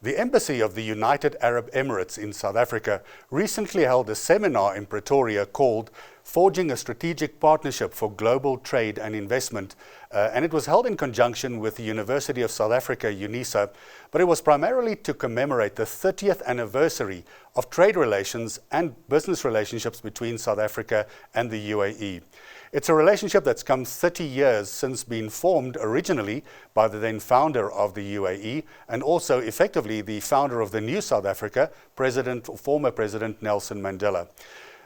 The Embassy of the United Arab Emirates in South Africa recently held a seminar in Pretoria called Forging a Strategic Partnership for Global Trade and Investment, and it was held in conjunction with the University of South Africa, UNISA, but it was primarily to commemorate the 30th anniversary of trade relations and business relationships between South Africa and the UAE. It's a relationship that's come 30 years since being formed originally by the then founder of the UAE and also effectively the founder of the new South Africa, former President Nelson Mandela.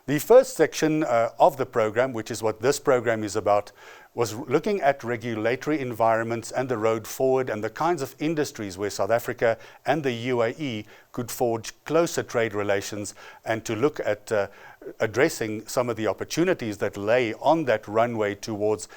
The first section of the program, which is what this program is about, was looking at regulatory environments and the road forward and the kinds of industries where South Africa and the UAE could forge closer trade relations and to look at addressing some of the opportunities that lay on that runway towards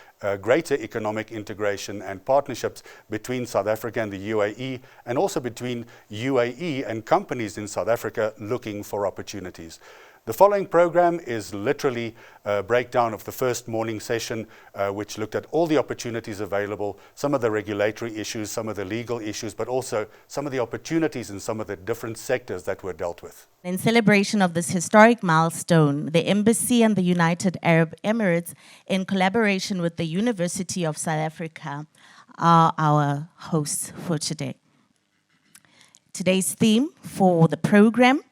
greater economic integration and partnerships between South Africa and the UAE, and also between UAE and companies in South Africa looking for opportunities. The following program is literally a breakdown of the first morning session, which looked at all the opportunities available, some of the regulatory issues, some of the legal issues, but also some of the opportunities in some of the different sectors that were dealt with. In celebration of this historic milestone, the Embassy and the United Arab Emirates, in collaboration with the University of South Africa, are our hosts for today. Today's theme for the program,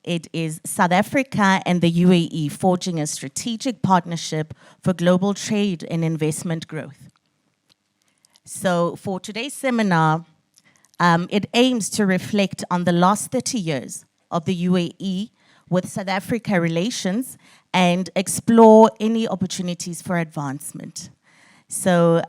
it is South Africa and the UAE forging a strategic partnership for global trade and investment growth. So for today's seminar, it aims to reflect on the last 30 years of the UAE with South Africa relations and explore any opportunities for advancement. So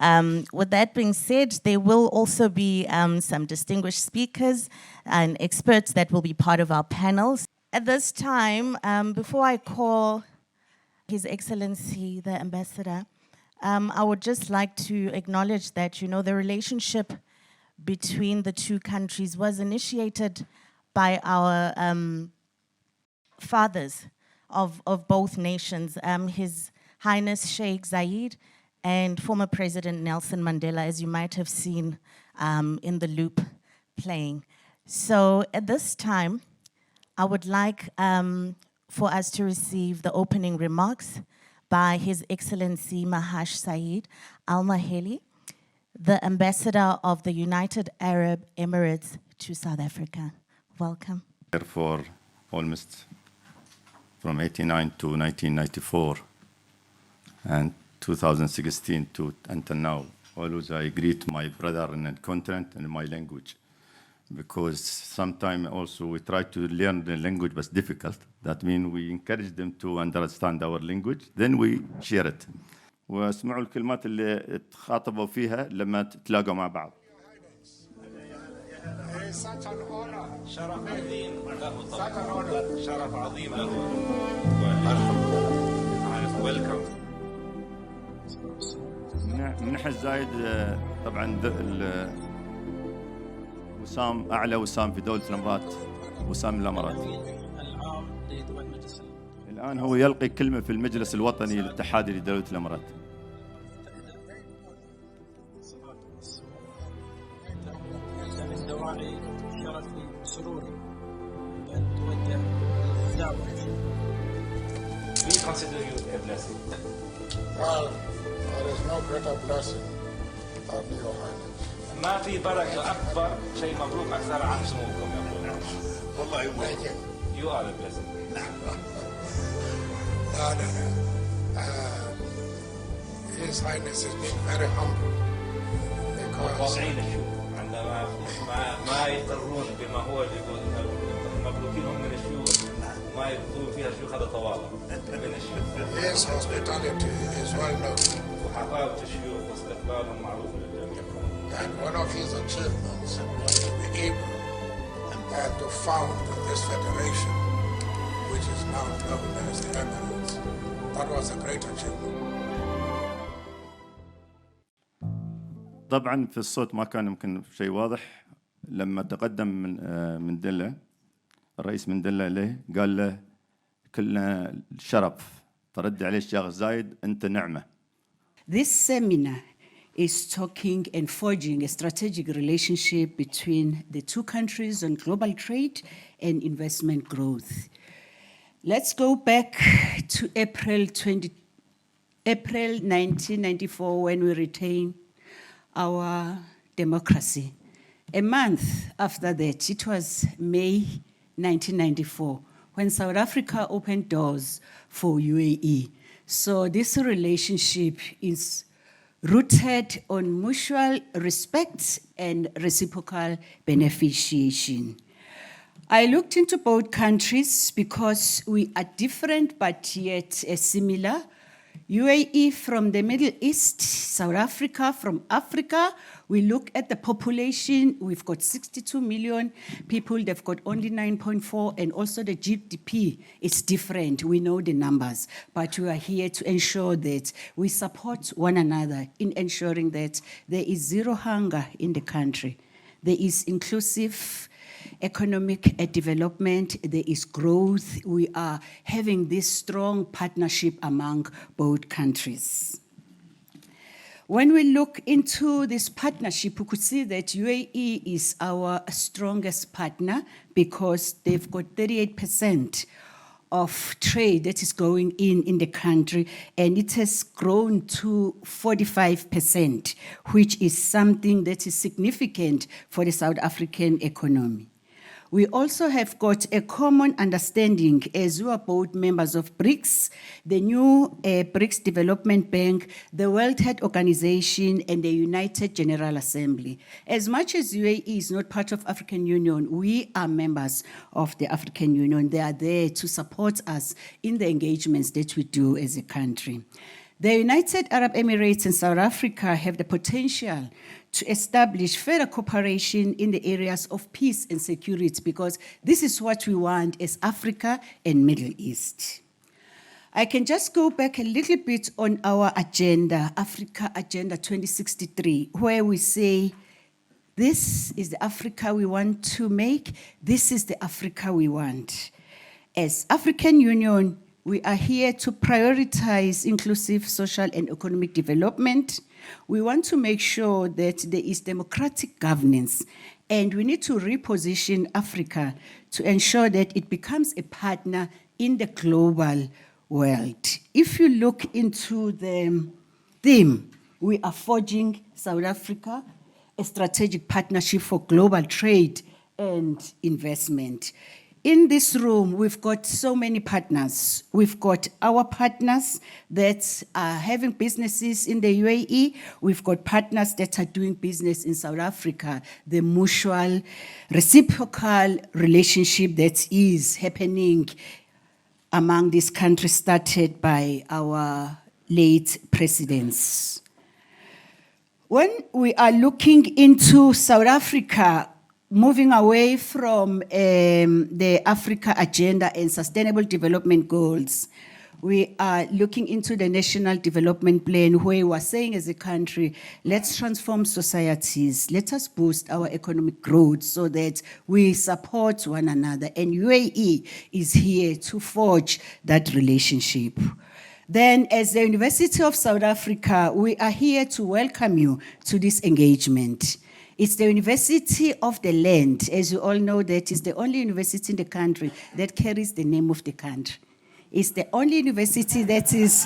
with that being said, there will also be some distinguished speakers and experts that will be part of our panels. At this time, before I call His Excellency, the Ambassador, I would just like to acknowledge that, the relationship between the two countries was initiated by our fathers of both nations, His Highness Sheikh Zayed and former President Nelson Mandela, as you might have seen in the loop playing. So at this time, I would like for us to receive the opening remarks by His Excellency Mahash Saeed Al Maheli, the Ambassador of the United Arab Emirates to South Africa. Welcome. For almost from 89 to 1994 and 2016 to until now, always I greet my brother in the continent and my language, because sometimes also we try to learn the language but it's difficult. That means we encourage them to understand our language, then we share it. واسمعوا الكلمات اللي تخاطبوا فيها لما تلاقوا مع بعض. شرف عظيم له. منح الزايد طبعا وسام أعلى وسام في دولة الإمارات، وسام الإمارات. الآن هو يلقي كلمة في المجلس الوطني الاتحادي لدولة الإمارات. We consider you a blessing. Well, there is no greater blessing than your highness. ما في بركة أكبر شيء مبروك أكثر عن سموكم يقول. والله يبارك. You are a blessing. His Highness is being very humble because واضعين الشوك عندما ما يقرون بما هو اللي يقول مبروكينهم من الشيوخ وما يقولون فيها الشيوخ هذا تواضع من الشيوخ. his hospitality is well known. وحفاوة الشيوخ واستقبالهم معروف للجميع. And one of his achievements was to be able to found this federation, which is now known as the Emirates. That was a great achievement. طبعا في الصوت ما كان يمكن شيء واضح. لما تقدم من مندلا، الرئيس مندلا إليه قال له كلنا الشرف، فرد عليه الشيخ زايد أنت نعمة. This seminar is talking and forging a strategic relationship between the two countries on global trade and investment growth. Let's go back to April 1994 when we retained our democracy. A month after that, it was May 1994, when South Africa opened doors for UAE. So this relationship is rooted on mutual respect and reciprocal beneficiation. I looked into both countries because we are different but yet similar. UAE from the Middle East, South Africa from Africa. We look at the population, we've got 62 million people, they've got only 9.4, and also the GDP is different. We know the numbers, but we are here to ensure that we support one another in ensuring that there is zero hunger in the country. There is inclusive economic development, there is growth. We are having this strong partnership among both countries. When we look into this partnership, we could see that UAE is our strongest partner because they've got 38% of trade that is going in the country, and it has grown to 45%, which is something that is significant for the South African economy. We also have got a common understanding as we are both members of BRICS, the new BRICS Development Bank, the World Health Organization, and the United General Assembly. As much as UAE is not part of African Union, we are members of the African Union. They are there to support us in the engagements that we do as a country. The United Arab Emirates and South Africa have the potential to establish further cooperation in the areas of peace and security, because this is what we want as Africa and Middle East. I can just go back a little bit on our agenda, Africa Agenda 2063, where we say, this is the Africa we want to make, this is the Africa we want. As African Union, we are here to prioritize inclusive social and economic development. We want to make sure that there is democratic governance, and we need to reposition Africa to ensure that it becomes a partner in the global world. If you look into the theme, we are forging South Africa a strategic partnership for global trade and investment. In this room, we've got so many partners. We've got our partners that are having businesses in the UAE. We've got partners that are doing business in South Africa. The mutual, reciprocal relationship that is happening among these countries started by our late presidents. When we are looking into South Africa, moving away from the Africa Agenda and Sustainable Development Goals, we are looking into the National Development Plan, where we are saying as a country, let's transform societies, let us boost our economic growth so that we support one another. And UAE is here to forge that relationship. Then, as the University of South Africa, we are here to welcome you to this engagement. It's the University of the Land. As you all know, that is the only university in the country that carries the name of the country. It's the only university that is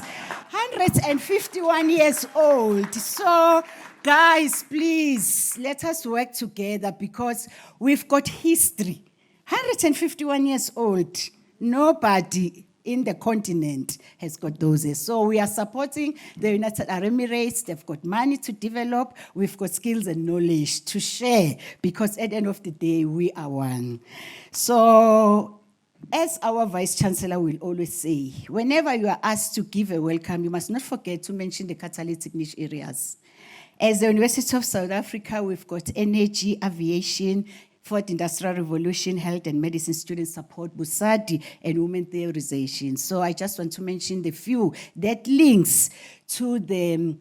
151 years old. So, guys, please, let us work together because we've got history. 151 years old. Nobody in the continent has got those. So we are supporting the United Arab Emirates. They've got money to develop. We've got skills and knowledge to share, because at the end of the day, we are one. So as our Vice Chancellor will always say, whenever you are asked to give a welcome, you must not forget to mention the catalytic niche areas. As the University of South Africa, we've got energy, aviation, Fourth Industrial Revolution, health and medicine, student support, Busadi, and women theorization. So I just want to mention the few that links to the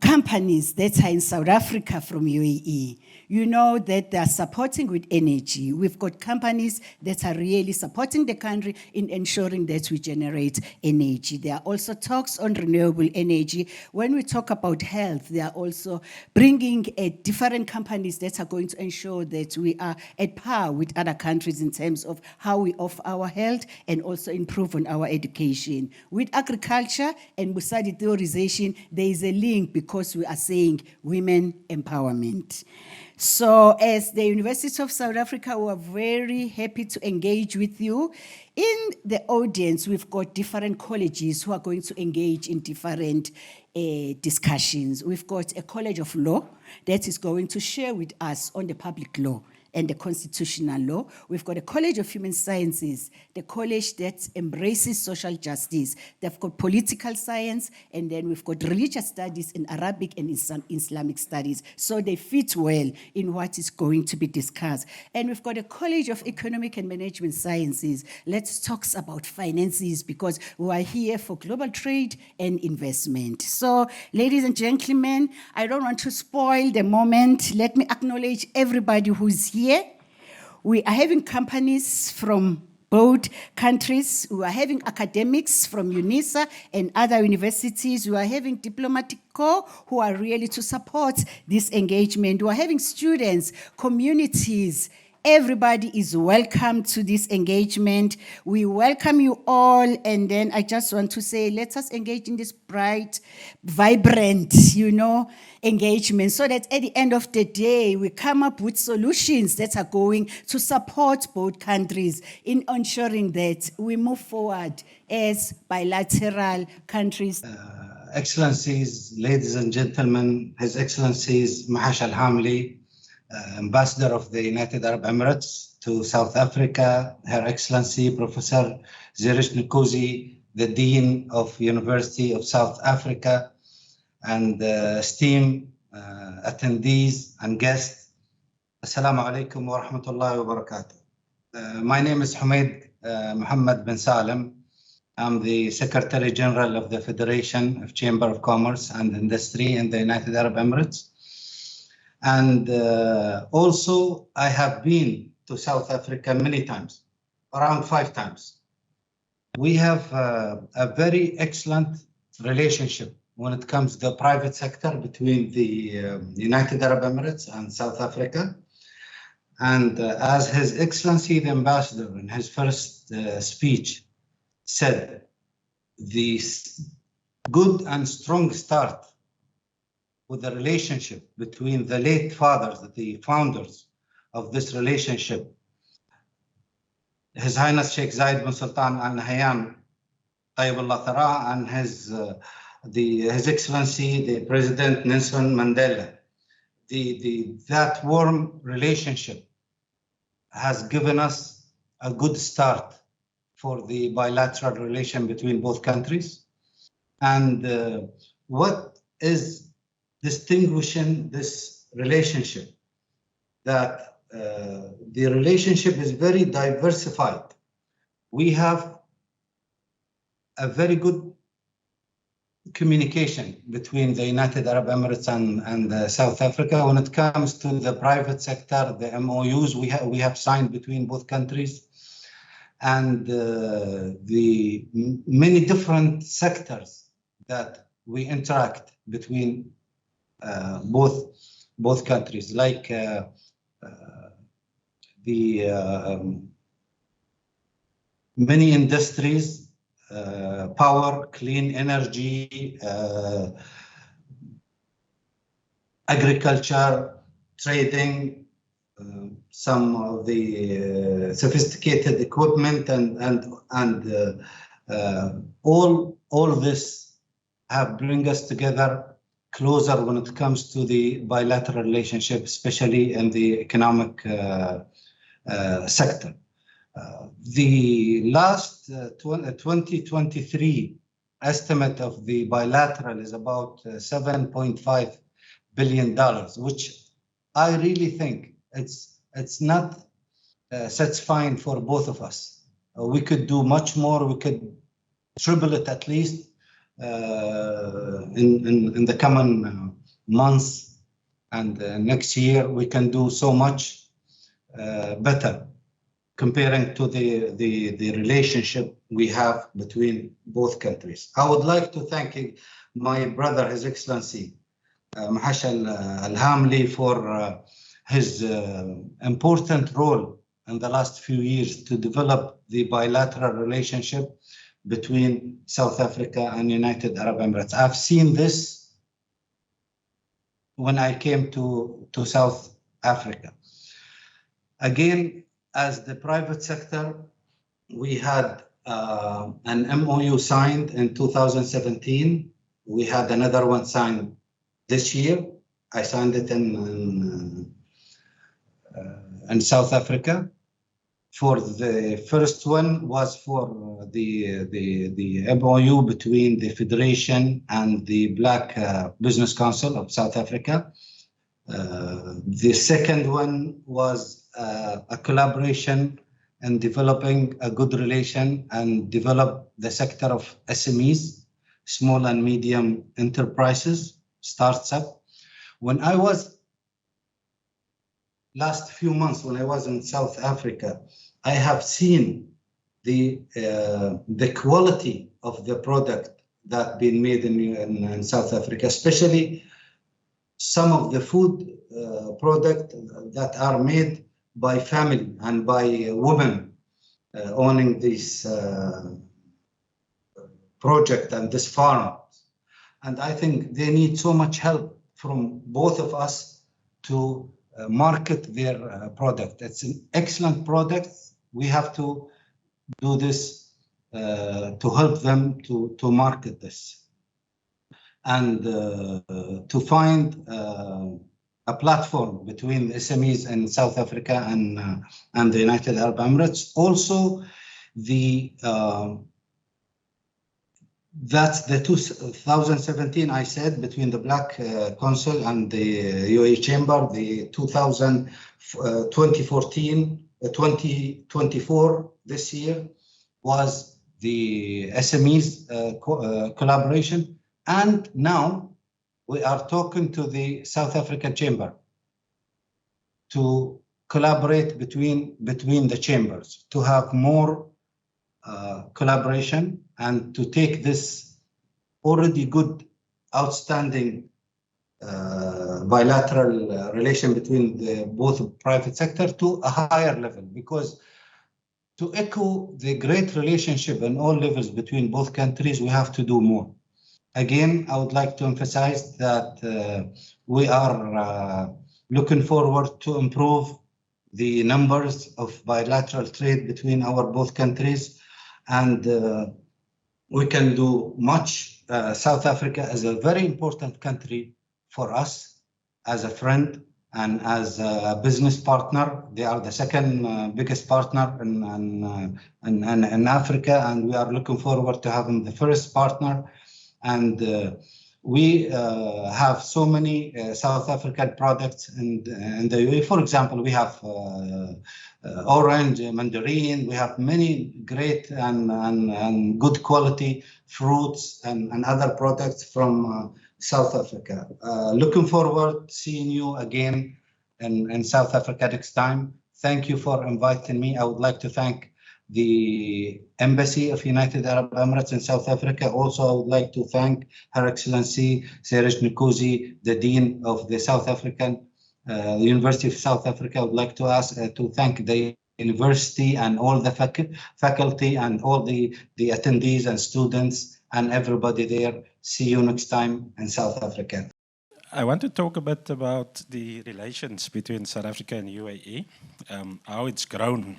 companies that are in South Africa from UAE. You know that they are supporting with energy. We've got companies that are really supporting the country in ensuring that we generate energy. There are also talks on renewable energy. When we talk about health, they are also bringing different companies that are going to ensure that we are at par with other countries in terms of how we offer our health and also improve on our education. With agriculture and Busadi theorization, there is a link because we are saying women empowerment. So as the University of South Africa, we are very happy to engage with you. In the audience, we've got different colleges who are going to engage in different discussions. We've got a College of Law that is going to share with us on the public law and the constitutional law. We've got a College of Human Sciences, the college that embraces social justice. They've got political science, and then we've got religious studies in Arabic and Islamic studies. So they fit well in what is going to be discussed. And we've got a College of Economic and Management Sciences. Let's talk about finances because we are here for global trade and investment. So, ladies and gentlemen, I don't want to spoil the moment. Let me acknowledge everybody who's here. We are having companies from both countries. We are having academics from UNISA and other universities. We are having diplomatic corps who are really to support this engagement. We are having students, communities. Everybody is welcome to this engagement. We welcome you all, and then I just want to say, let us engage in this bright, vibrant, engagement, so that at the end of the day, we come up with solutions that are going to support both countries in ensuring that we move forward as bilateral countries. Excellencies, ladies and gentlemen, His Excellencies Mahash Al-Hamli, Ambassador of the United Arab Emirates to South Africa, Her Excellency Professor Zirish Nkosi, the Dean of University of South Africa, and esteemed attendees and guests. Assalamu alaikum wa rahmatullahi wa barakatuh. My name is Humaid Muhammad bin Salim. I'm the Secretary General of the Federation of Chamber of Commerce and Industry in the United Arab Emirates. And also, I have been to South Africa many times, around 5 times. We have a very excellent relationship when it comes to the private sector between the United Arab Emirates and South Africa. And as His Excellency the Ambassador in his first speech said, the good and strong start with the relationship between the late fathers, the founders of this relationship, His Highness Sheikh Zayed bin Sultan Al Nahyan, Tayyibullah Thara, and His Excellency the President Nelson Mandela. That warm relationship has given us a good start for the bilateral relation between both countries. And what is distinguishing this relationship, that the relationship is very diversified. We have a very good communication between the United Arab Emirates and South Africa. When it comes to the private sector, the MOUs we have signed between both countries, and the many different sectors that we interact between both countries, like the many industries, power, clean energy, agriculture, trading, some of the sophisticated equipment, and all this have bring us together closer when it comes to the bilateral relationship, especially in the economic sector. The last 2023 estimate of the bilateral is about $7.5 billion, which I really think it's not satisfying for both of us. We could do much more. We could triple it at least in the coming months and next year, we can do so much better comparing to the relationship we have between both countries. I would like to thank my brother, His Excellency, Mahashal Al-Hamli, for his important role in the last few years to develop the bilateral relationship between South Africa and United Arab Emirates. I've seen this when I came to South Africa. Again, as the private sector, we had an MOU signed in 2017. We had another one signed this year. I signed it in South Africa. For the first one was for the MOU between the Federation and the Black Business Council of South Africa. The second one was a collaboration in developing a good relation and develop the sector of SMEs, small and medium enterprises, startup. When I was last few months, when I was in South Africa, I have seen the quality of the product that been made in South Africa, especially some of the food product that are made by family and by women owning this project and this farm. And I think they need so much help from both of us to market their product. It's an excellent product. We have to do this to help them to market this and to find a platform between SMEs in South Africa and the United Arab Emirates. Also, that's the 2017, I said, between the Black Council and the UAE Chamber, the 2024, this year, was the SMEs collaboration. And now we are talking to the South African Chamber to collaborate between the chambers, to have more collaboration and to take this already good, outstanding bilateral relation between both private sector to a higher level. Because to echo the great relationship in all levels between both countries, we have to do more. Again, I would like to emphasize that we are looking forward to improve the numbers of bilateral trade between our both countries, and we can do much. South Africa is a very important country for us as a friend and as a business partner. They are the second biggest partner in Africa, and we are looking forward to having the first partner. And we have so many South African products in the UAE. For example, we have orange, mandarin. We have many great and good quality fruits and other products from South Africa. Looking forward to seeing you again in South Africa next time. Thank you for inviting me. I would like to thank the Embassy of United Arab Emirates in South Africa. Also, I would like to thank Her Excellency Seraj Nkosi, the Dean of the South African University of South Africa. I would like to thank the university and all the faculty and all the attendees and students and everybody there. See you next time in South Africa. I want to talk a bit about the relations between South Africa and UAE, how it's grown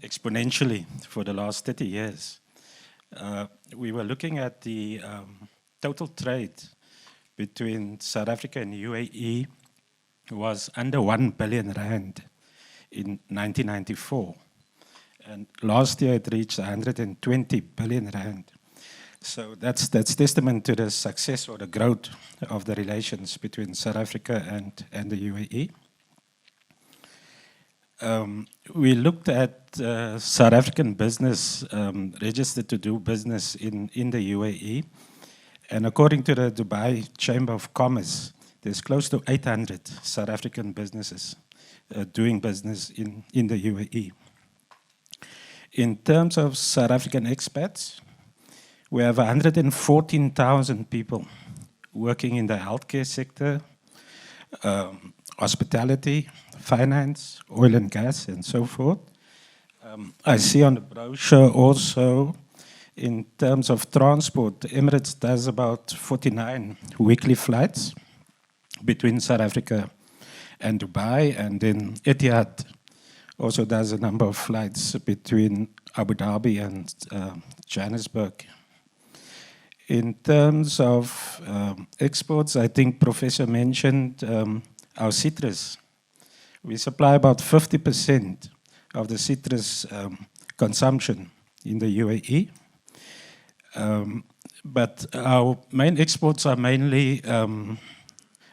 exponentially for the last 30 years. We were looking at the total trade between South Africa and UAE was under 1 billion rand in 1994. And last year it reached 120 billion rand. So that's testament to the success or the growth of the relations between South Africa and the UAE. We looked at South African business registered to do business in the UAE. And according to the Dubai Chamber of Commerce, there's close to 800 South African businesses doing business in the UAE. In terms of South African expats, we have 114,000 people working in the healthcare sector, hospitality, finance, oil and gas, and so forth. I see on the brochure also, in terms of transport, Emirates does about 49 weekly flights between South Africa and Dubai, and then Etihad also does a number of flights between Abu Dhabi and Johannesburg. In terms of exports, I think Professor mentioned our citrus. We supply about 50% of the citrus consumption in the UAE. But our main exports are mainly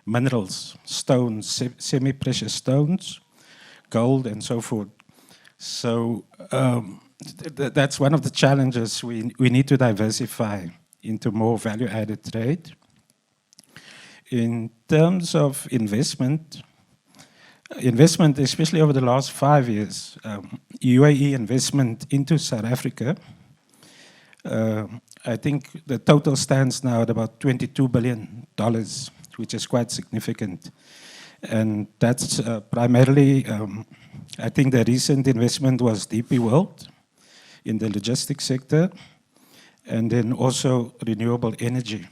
minerals, stones, semi-precious stones, gold, and so forth. So that's one of the challenges. We need to diversify into more value-added trade. In terms of investment, especially over the last 5 years, UAE investment into South Africa, I think the total stands now at about $22 billion, which is quite significant. And that's primarily, I think the recent investment was DP World in the logistics sector, and then also renewable energy.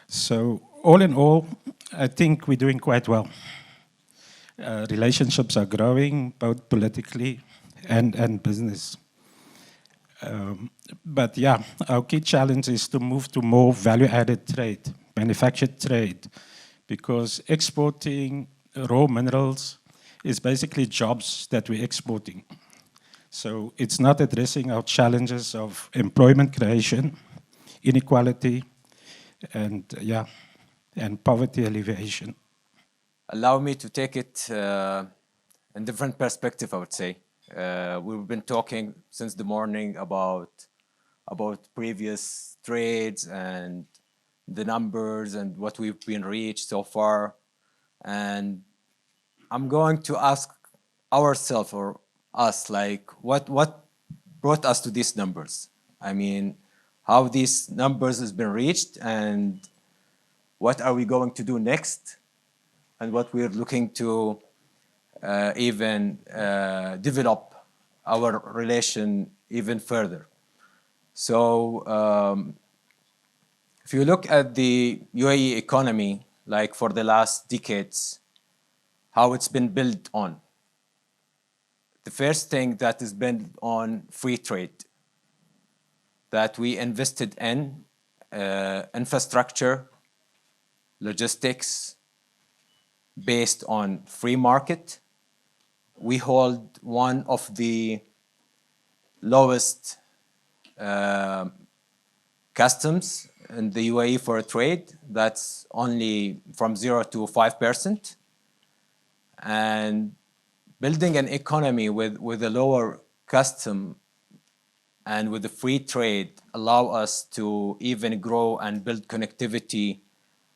So all in all, I think we're doing quite well. Relationships are growing, both politically and business. But yeah, our key challenge is to move to more value-added trade, manufactured trade, because exporting raw minerals is basically jobs that we're exporting. So it's not addressing our challenges of employment creation, inequality, and poverty alleviation. Allow me to take it in different perspective, I would say. We've been talking since the morning about previous trades and the numbers and what we've been reached so far. And I'm going to ask ourselves or us, like, what brought us to these numbers? I mean, how these numbers has been reached, and what are we going to do next, and what we're looking to even develop our relation even further. So if you look at the UAE economy, like for the last decades, how it's been built on. The first thing that is built on free trade, that we invested in infrastructure, logistics, based on free market. We hold one of the lowest customs in the UAE for trade. That's only from 0 to 5%. And building an economy with a lower custom and with the free trade allow us to even grow and build connectivity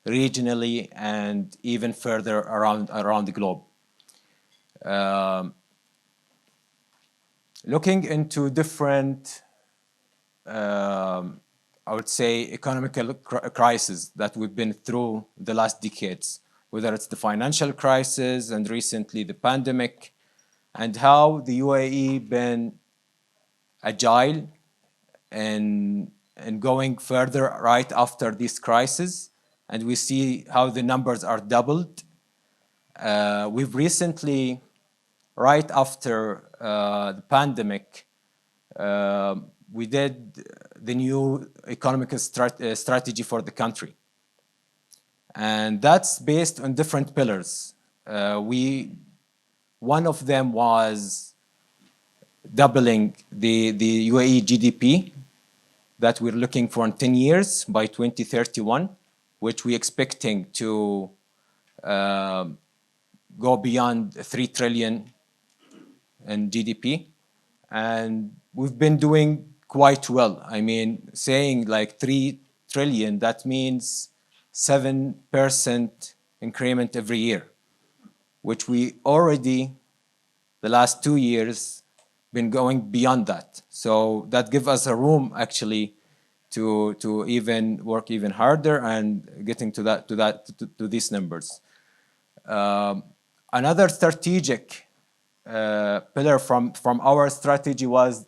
regionally and even further around the globe. Looking into different, I would say, economical crises that we've been through the last decades, whether it's the financial crisis and recently the pandemic, and how the UAE been agile and going further right after this crisis. And we see how the numbers are doubled. We've recently, right after the pandemic, we did the new economic strategy for the country. And that's based on different pillars. One of them was doubling the UAE GDP that we're looking for in 10 years by 2031, which we're expecting to go beyond 3 trillion in GDP. And we've been doing quite well. I mean, saying like 3 trillion, that means 7% increment every year, which we already, the last 2 years, been going beyond that. So that gives us a room actually to even work even harder and getting to these numbers. Another strategic pillar from our strategy was,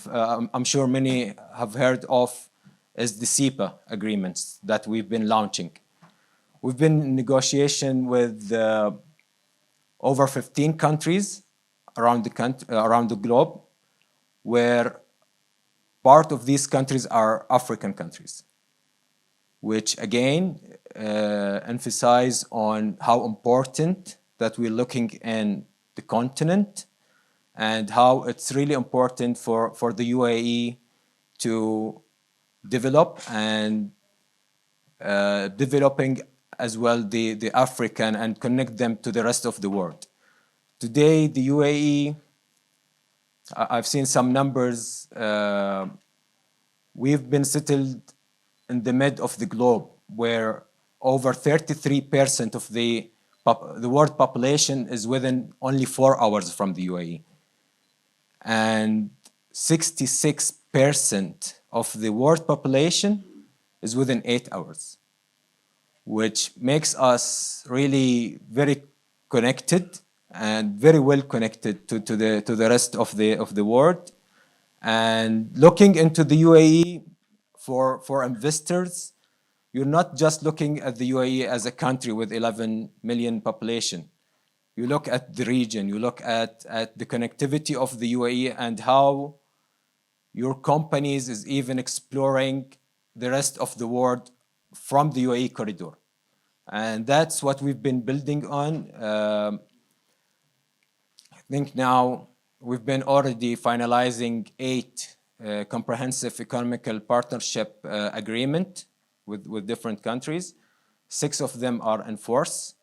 I'm sure many have heard of, is the CEPA agreements that we've been launching. We've been in negotiation with over 15 countries around the globe, where part of these countries are African countries, which again emphasize on how important that we're looking in the continent and how it's really important for the UAE to develop and developing as well the African and connect them to the rest of the world. Today, the UAE, I've seen some numbers, we've been settled in the mid of the globe, where over 33% of the world population is within only 4 hours from the UAE. And 66% of the world population is within 8 hours, which makes us really very connected and very well connected to the rest of the world. And looking into the UAE for investors, you're not just looking at the UAE as a country with 11 million population. You look at the region, you look at the connectivity of the UAE and how your companies is even exploring the rest of the world from the UAE corridor. And that's what we've been building on. I think now we've been already finalizing 8 comprehensive economical partnership agreement with different countries. 6 of them are in force.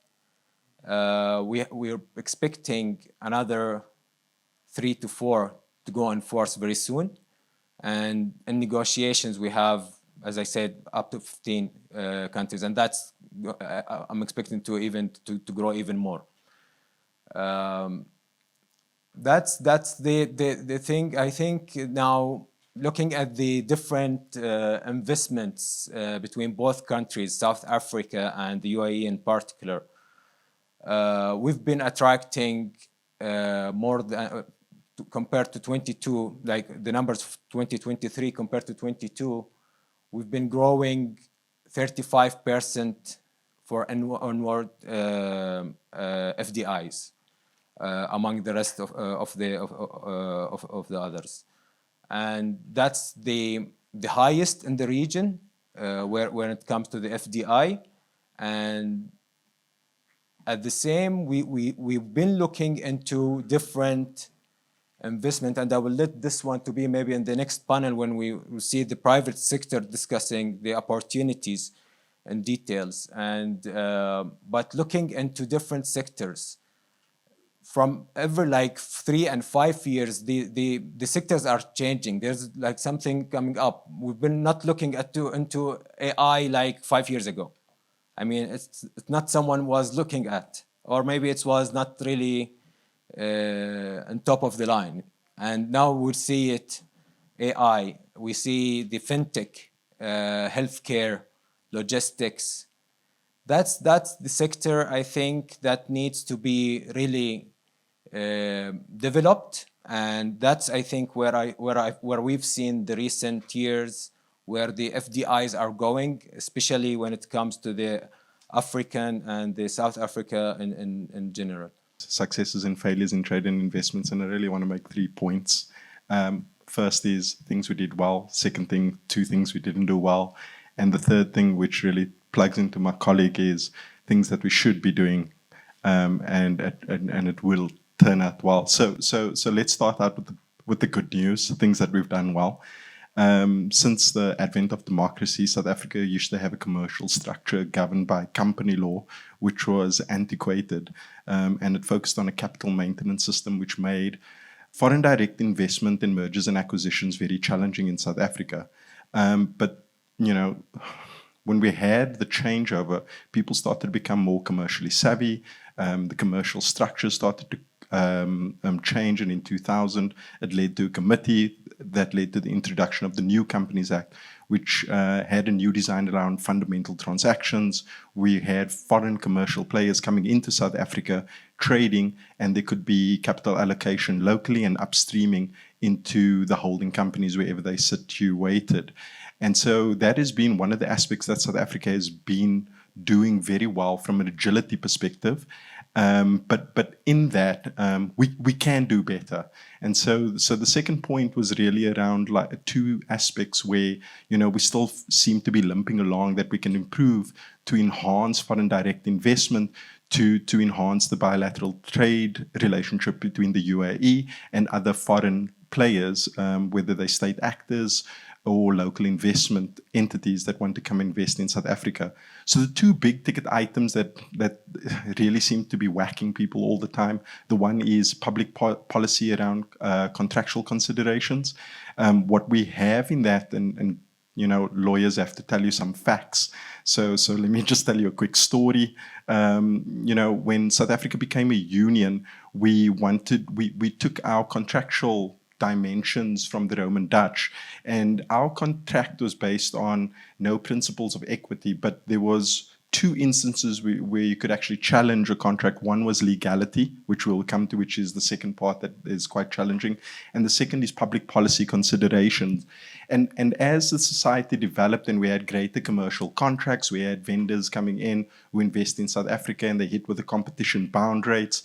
We're expecting another 3 to 4 to go in force very soon. And in negotiations, we have, as I said, up to 15 countries, and that's I'm expecting to grow even more. That's the thing. I think now looking at the different investments between both countries, South Africa and the UAE in particular, we've been attracting more than compared to 22, like the numbers of 2023 compared to 22, we've been growing 35% for onward FDIs among the rest of the others, and that's the highest in the region when it comes to the FDI. And at the same, we've been looking into different investment, and I will let this one to be maybe in the next panel when we see the private sector discussing the opportunities and details. And but looking into different sectors, from every like 3 and 5 years, the sectors are changing. There's like something coming up. We've been not looking into AI like 5 years ago. I mean, it's not someone was looking at, or maybe it was not really on top of the line. And now we see it, AI, we see the fintech, healthcare, logistics. That's the sector I think that needs to be really developed, and that's I think where we've seen the recent years where the FDIs are going, especially when it comes to the African and the South Africa in general. Successes and failures in trade and investments, and I really want to make 3 points. First is things we did well. Second thing, 2 things we didn't do well. And the third thing, which really plugs into my colleague, is things that we should be doing, and it will turn out well. So let's start out with the good news, things that we've done well. Since the advent of democracy, South Africa used to have a commercial structure governed by company law, which was antiquated, and it focused on a capital maintenance system, which made foreign direct investment in mergers and acquisitions very challenging in South Africa. But, you know, when we had the changeover, people started to become more commercially savvy. The commercial structure started to change, and in 2000, it led to a committee that led to the introduction of the New Companies Act, which had a new design around fundamental transactions. We had foreign commercial players coming into South Africa, trading, and there could be capital allocation locally and upstreaming into the holding companies wherever they situated. And so that has been one of the aspects that South Africa has been doing very well from an agility perspective. But in that, we can do better. And so the second point was really around like two aspects where, we still seem to be limping along that we can improve to enhance foreign direct investment, to enhance the bilateral trade relationship between the UAE and other foreign players, whether they're state actors or local investment entities that want to come invest in South Africa. So the two big ticket items that really seem to be whacking people all the time, the one is public policy around contractual considerations. What we have in that, and lawyers have to tell you some facts. So let me just tell you a quick story. When South Africa became a union, we took our contractual dimensions from the Roman Dutch, and our contract was based on no principles of equity, but there was two instances where you could actually challenge a contract. One was legality, which we'll come to, which is the second part that is quite challenging, and the second is public policy considerations. And as the society developed and we had greater commercial contracts, we had vendors coming in who invest in South Africa and they hit with the competition bound rates.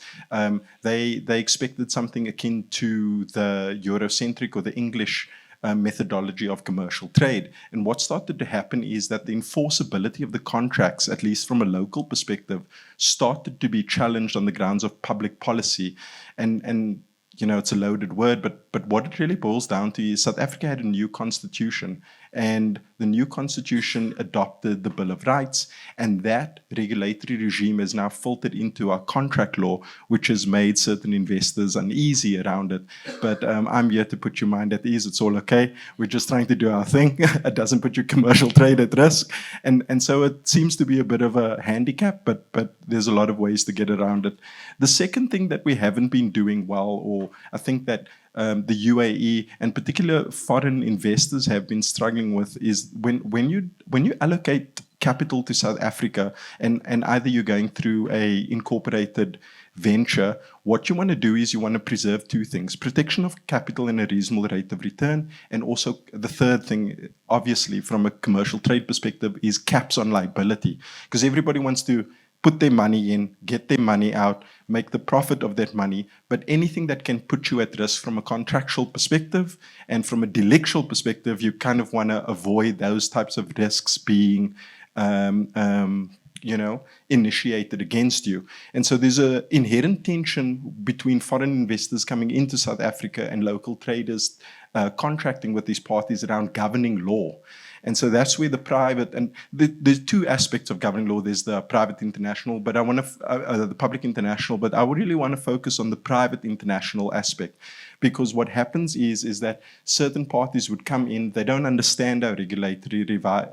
They expected something akin to the Eurocentric or the English methodology of commercial trade. And what started to happen is that the enforceability of the contracts, at least from a local perspective, started to be challenged on the grounds of public policy. And it's a loaded word, but what it really boils down to is South Africa had a new constitution, and the new constitution adopted the Bill of Rights, and that regulatory regime is now filtered into our contract law, which has made certain investors uneasy around it. But I'm here to put your mind at ease. It's all okay. We're just trying to do our thing. It doesn't put your commercial trade at risk. And so it seems to be a bit of a handicap, but there's a lot of ways to get around it. The second thing that we haven't been doing well, or I think that the UAE and particular foreign investors have been struggling with, is when you allocate capital to South Africa, and either you're going through a incorporated venture, what you want to do is you want to preserve two things: protection of capital and a reasonable rate of return, and also the third thing, obviously from a commercial trade perspective, is caps on liability, because everybody wants to put their money in, get their money out, make the profit of that money, but anything that can put you at risk from a contractual perspective and from a delictual perspective, you kind of want to avoid those types of risks being initiated against you. And so there's an inherent tension between foreign investors coming into South Africa and local traders contracting with these parties around governing law. And so that's where the private, and there's two aspects of governing law. There's the private international, but I want to, the public international, but I really want to focus on the private international aspect. Because what happens is that certain parties would come in, they don't understand our regulatory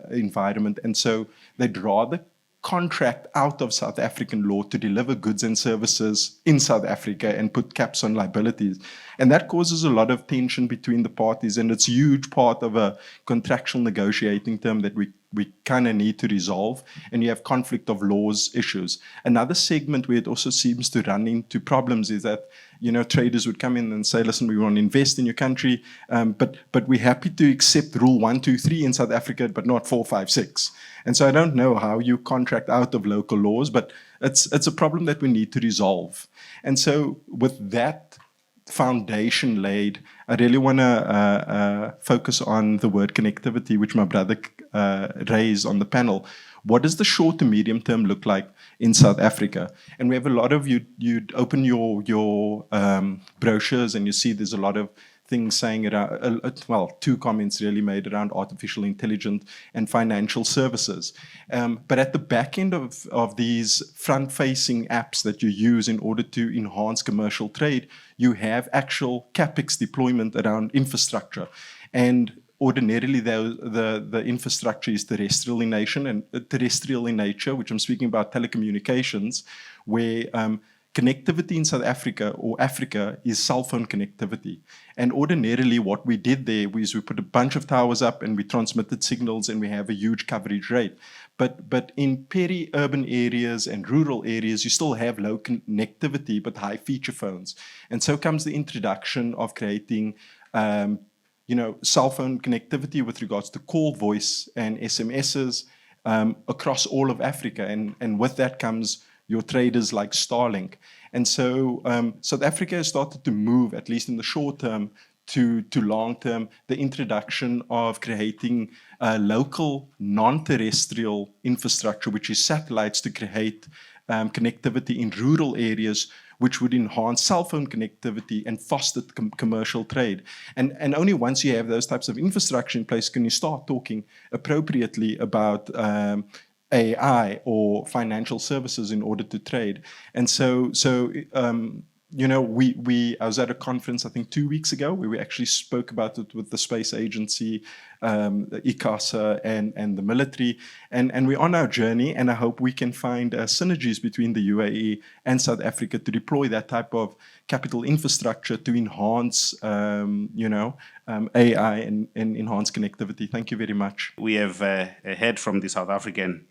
environment, and so they'd rather contract out of South African law to deliver goods and services in South Africa and put caps on liabilities. And that causes a lot of tension between the parties, and it's a huge part of a contractual negotiating term that we kind of need to resolve, and you have conflict of laws issues. Another segment where it also seems to run into problems is that traders would come in and say, listen, we want to invest in your country, but we're happy to accept rule 1, 2, 3 in South Africa, but not 4, 5, 6. And so I don't know how you contract out of local laws, but it's a problem that we need to resolve. And so with that foundation laid, I really want to focus on the word connectivity, which my brother raised on the panel. What does the short to medium term look like in South Africa? And we have a lot of, you'd open your brochures and you see there's a lot of things saying around, two comments really made around artificial intelligence and financial services. But at the back end of these front-facing apps that you use in order to enhance commercial trade, you have actual CapEx deployment around infrastructure. And ordinarily the infrastructure is terrestrial in nature, which I'm speaking about telecommunications, where connectivity in South Africa or Africa is cell phone connectivity. And ordinarily what we did there was we put a bunch of towers up and we transmitted signals and we have a huge coverage rate. But in peri-urban areas and rural areas, you still have low connectivity but high feature phones. And so comes the introduction of creating cell phone connectivity with regards to call, voice and SMSs across all of Africa. And with that comes your traders like Starlink. And so South Africa has started to move, at least in the short term, to long term, the introduction of creating local non-terrestrial infrastructure, which is satellites, to create connectivity in rural areas, which would enhance cell phone connectivity and foster commercial trade. And only once you have those types of infrastructure in place can you start talking appropriately about AI or financial services in order to trade. And so I was at a conference, I think 2 weeks ago, where we actually spoke about it with the space agency, ICASA and the military. And we're on our journey, and I hope we can find synergies between the UAE and South Africa to deploy that type of capital infrastructure to enhance, AI and enhance connectivity. Thank you very much. We have heard from the South African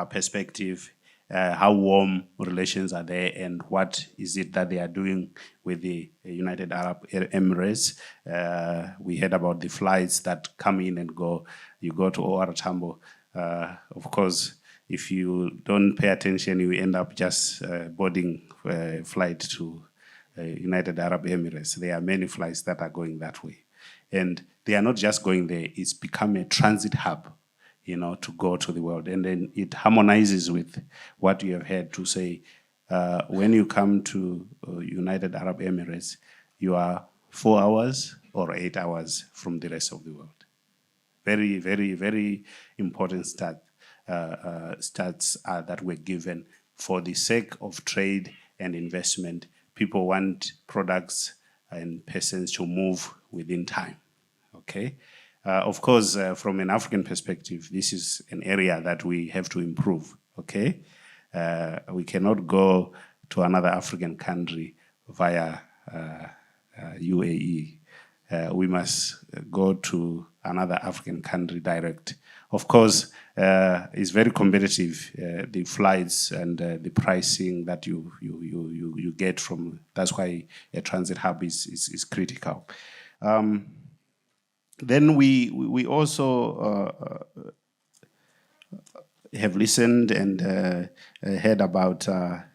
perspective how warm relations are there and what is it that they are doing with the United Arab Emirates. We heard about the flights that come in and go. You go to OR Tambo. Of course, if you don't pay attention, you end up just boarding a flight to United Arab Emirates. There are many flights that are going that way. And they are not just going there, it's become a transit hub, to go to the world. And then it harmonizes with what you have heard to say, when you come to United Arab Emirates, you are 4 hours or 8 hours from the rest of the world. Very, very, very important stats that were given for the sake of trade and investment. People want products and persons to move within time, okay? Of course, from an African perspective, this is an area that we have to improve, okay? We cannot go to another African country via UAE. We must go to another African country direct. Of course, it's very competitive, the flights and the pricing that you get from, that's why a transit hub is critical. Then we also have listened and heard about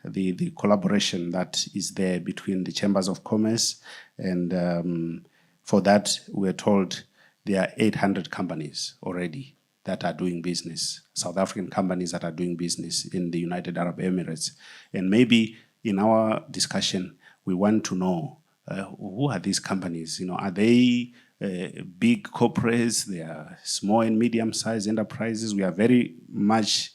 the collaboration that is there between the chambers of commerce, and for that we're told there are 800 companies already that are doing business, South African companies that are doing business in the United Arab Emirates. And maybe in our discussion we want to know who are these companies? Are they big corporates? They are small and medium-sized enterprises. We are very much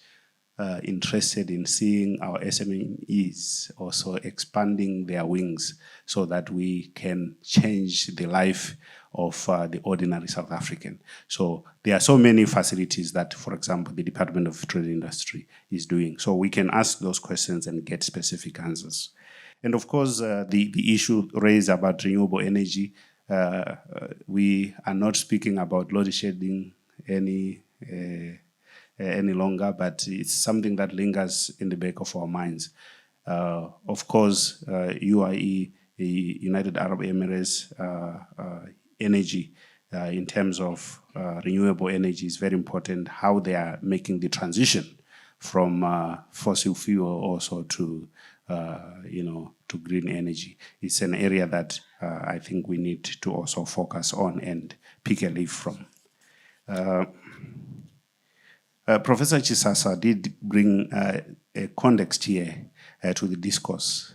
interested in seeing our SMEs also expanding their wings so that we can change the life of the ordinary South African. So there are so many facilities that, for example, the Department of Trade and Industry is doing. So we can ask those questions and get specific answers. And of course, the issue raised about renewable energy, we are not speaking about load shedding any longer, but it's something that lingers in the back of our minds. Of course, UAE, the United Arab Emirates, energy in terms of renewable energy is very important, how they are making the transition from fossil fuel also to to green energy. It's an area that I think we need to also focus on and pick a leaf from. Professor Chisasa did bring a context here to the discourse.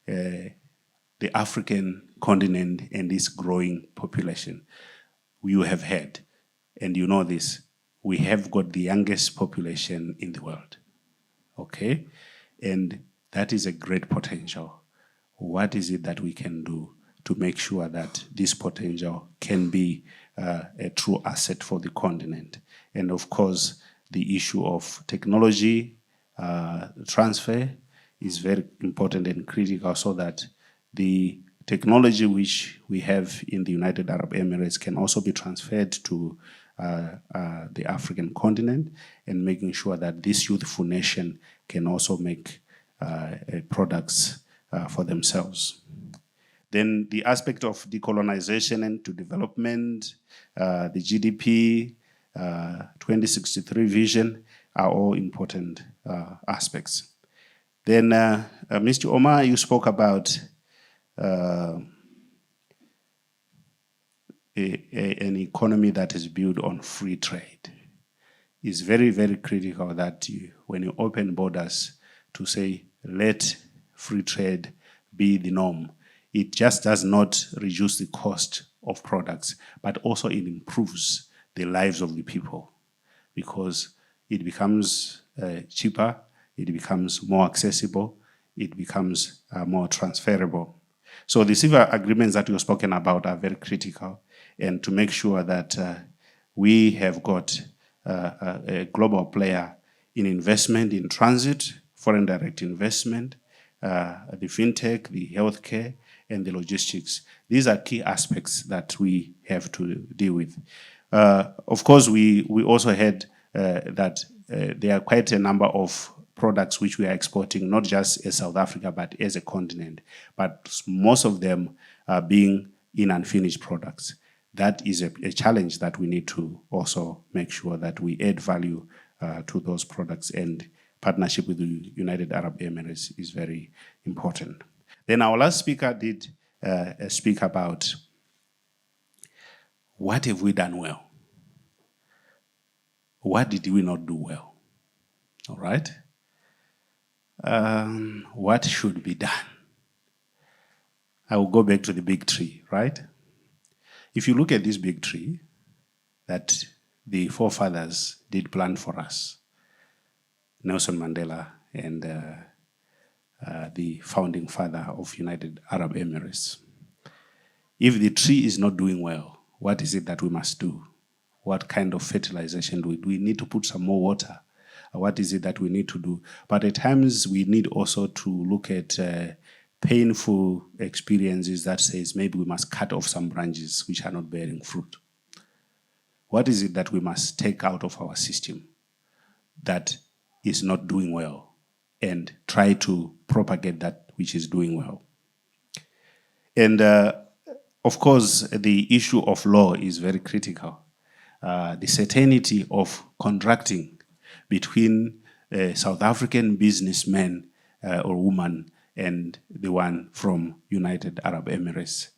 The African continent and its growing population. You have heard, and you know this, we have got the youngest population in the world, okay? And that is a great potential. What is it that we can do to make sure that this potential can be a true asset for the continent. And of course, the issue of technology transfer is very important and critical, so that the technology which we have in the United Arab Emirates can also be transferred to the African continent, and making sure that this youthful nation can also make products for themselves. Then the aspect of decolonization and to development, the GDP, 2063 vision are all important aspects. Then Mr. Omar, you spoke about an economy that is built on free trade. It's very, very critical that when you open borders, to say, let free trade be the norm. It just does not reduce the cost of products, but also it improves the lives of the people, because it becomes cheaper, it becomes more accessible, it becomes more transferable. So the civil agreements that you've spoken about are very critical, and to make sure that we have got a global player in investment, in transit, foreign direct investment, the fintech, the healthcare, and the logistics. These are key aspects that we have to deal with. Of course, we also had that there are quite a number of products which we are exporting, not just as South Africa, but as a continent. But most of them are being in unfinished products. That is a challenge that we need to also make sure that we add value to those products, and partnership with the United Arab Emirates is very important. Then our last speaker did speak about what have we done well? What did we not do well? All right? What should be done? I will go back to the big tree, right? If you look at this big tree that the forefathers did plant for us, Nelson Mandela and the founding father of United Arab Emirates. If the tree is not doing well, what is it that we must do? What kind of fertilization do we do? We need to put some more water. What is it that we need to do? But at times we need also to look at painful experiences that says maybe we must cut off some branches which are not bearing fruit. What is it that we must take out of our system that is not doing well, and try to propagate that which is doing well? And of course, the issue of law is very critical. The certainty of contracting between a South African businessman or woman and the one from United Arab Emirates.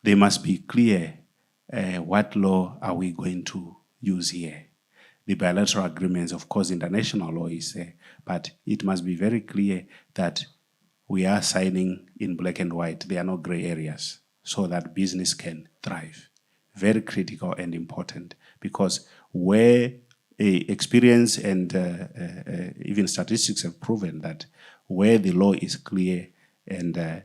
They must be clear what law are we going to use here. The bilateral agreements, of course, international law is there, but it must be very clear that we are signing in black and white. There are no gray areas, so that business can thrive. Very critical and important, because where experience and even statistics have proven that where the law is clear and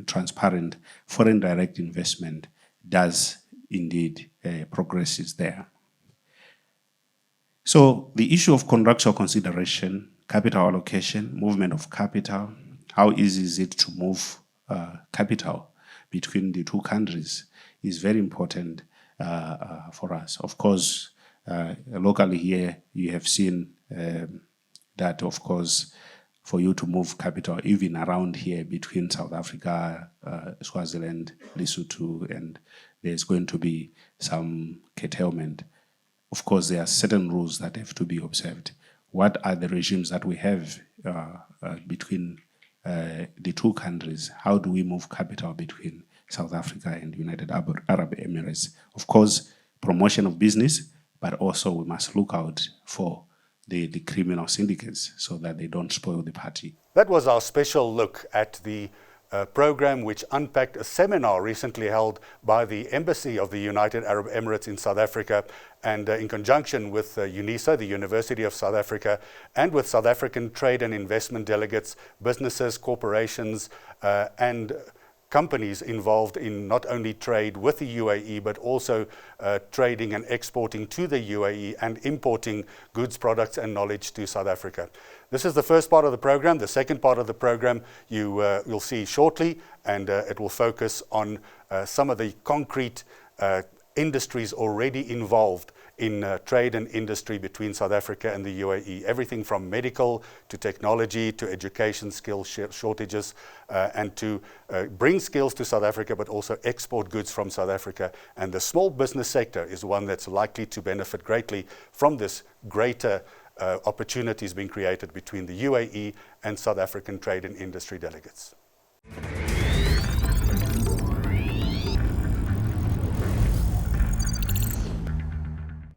transparent, foreign direct investment does indeed progresses there. So the issue of contractual consideration, capital allocation, movement of capital, how easy is it to move capital between the two countries is very important for us. Of course, locally here, you have seen that, of course, for you to move capital, even around here between South Africa, Swaziland, Lesotho, and there's going to be some curtailment. Of course, there are certain rules that have to be observed. What are the regimes that we have between the two countries? How do we move capital between South Africa and United Arab Emirates? Of course, promotion of business, but also we must look out for the criminal syndicates so that they don't spoil the party. That was our special look at the program which unpacked a seminar recently held by the Embassy of the United Arab Emirates in South Africa, and in conjunction with UNISA, the University of South Africa, and with South African trade and investment delegates, businesses, corporations, and companies involved in not only trade with the UAE, but also trading and exporting to the UAE and importing goods, products and knowledge to South Africa. This is the first part of the program. The second part of the program you'll see shortly, and it will focus on some of the concrete industries already involved in trade and industry between South Africa and the UAE. Everything from medical to technology to education skill shortages, and to bring skills to South Africa but also export goods from South Africa. And the small business sector is one that's likely to benefit greatly from this greater opportunities being created between the UAE and South African trade and industry delegates.